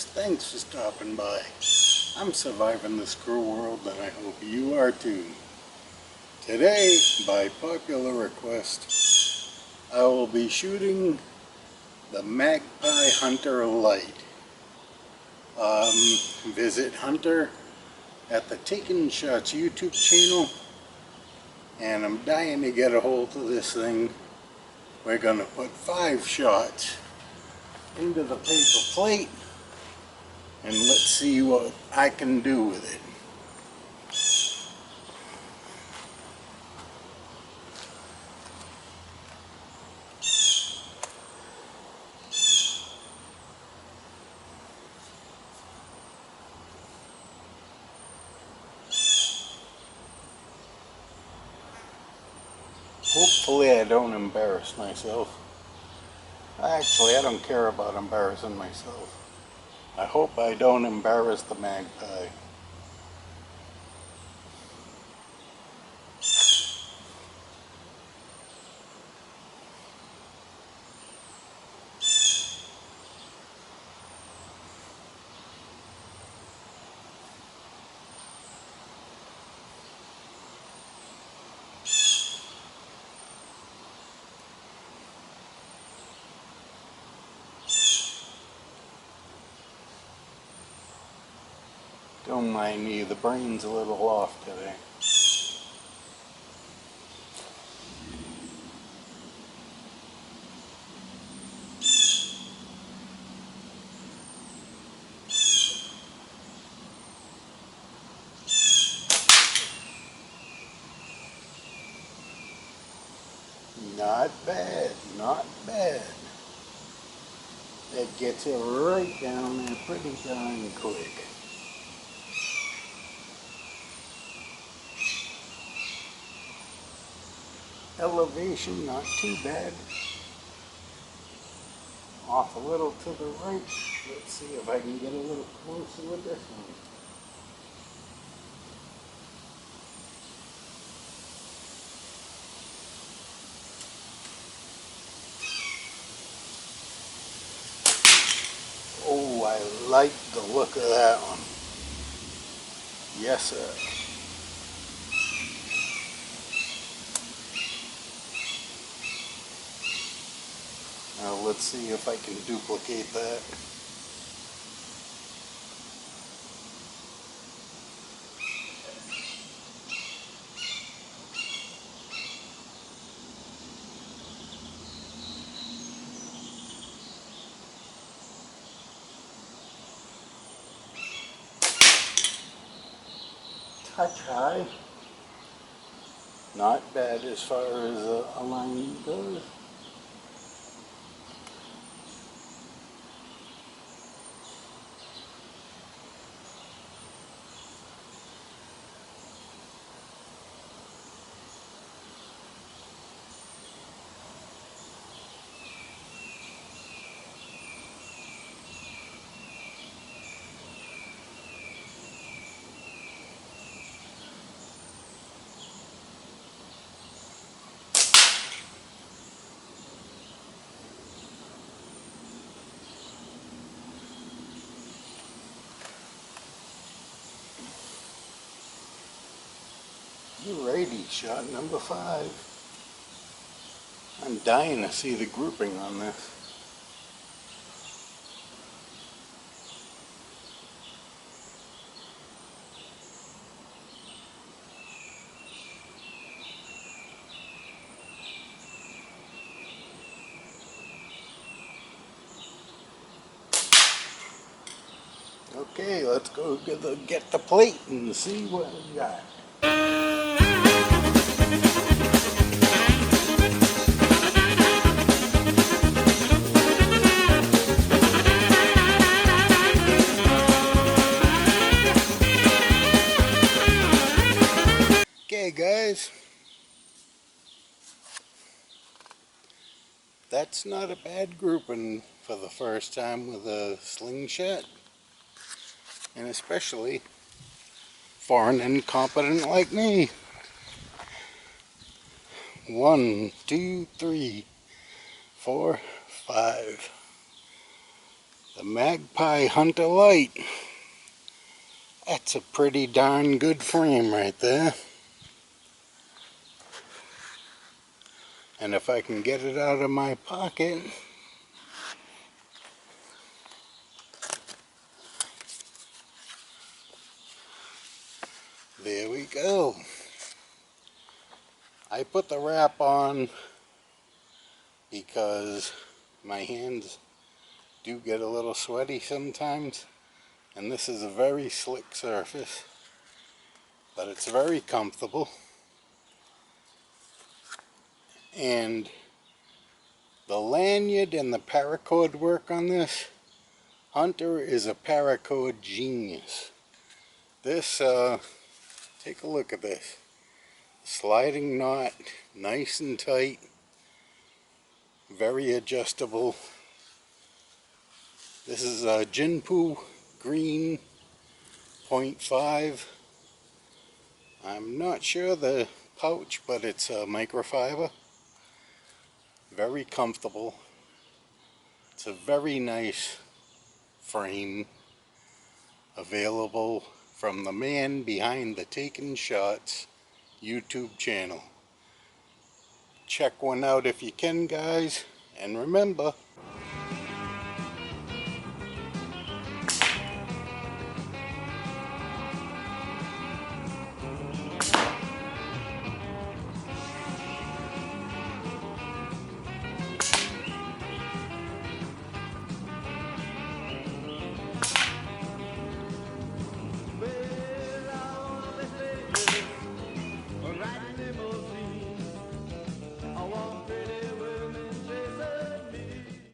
guys, thanks for stopping by. I'm surviving this cruel world and I hope you are too. Today, by popular request, I will be shooting the Magpie Hunter Lite. Visit Hunter at the Takin Shots YouTube channel, and I'm dying to get a hold of this thing. We're gonna put 5 shots into the paper plate and let's see what I can do with it. Hopefully I don't embarrass myself. Actually, I don't care about embarrassing myself. I hope I don't embarrass the magpie. Don't mind me, the brain's a little off today. Not bad, not bad. That gets it right down there pretty darn quick. Elevation, not too bad. Off a little to the right. Let's see if I can get a little closer with this one. Oh, I like the look of that one. Yes, sir. Now let's see if I can duplicate that. Touch high. Not bad as far as alignment goes. Alrighty, shot number 5. I'm dying to see the grouping on this. Okay, let's go get the plate and see what we got. Okay guys, that's not a bad grouping for the first time with a slingshot, and especially for an incompetent like me. 1, 2, 3, 4, 5. The Magpie Hunter Lite. That's a pretty darn good frame right there. And if I can get it out of my pocket, there we go. I put the wrap on because my hands do get a little sweaty sometimes, and this is a very slick surface, but it's very comfortable. And the lanyard and the paracord work on this, Hunter is a paracord genius. This, take a look at this. Sliding knot, nice and tight, very adjustable. This is a Jinpu green 0.5. I'm not sure the pouch, but it's a microfiber. Very comfortable. It's a very nice frame, available from the man behind the Takin Shots YouTube channel. Check one out if you can, guys, and remember,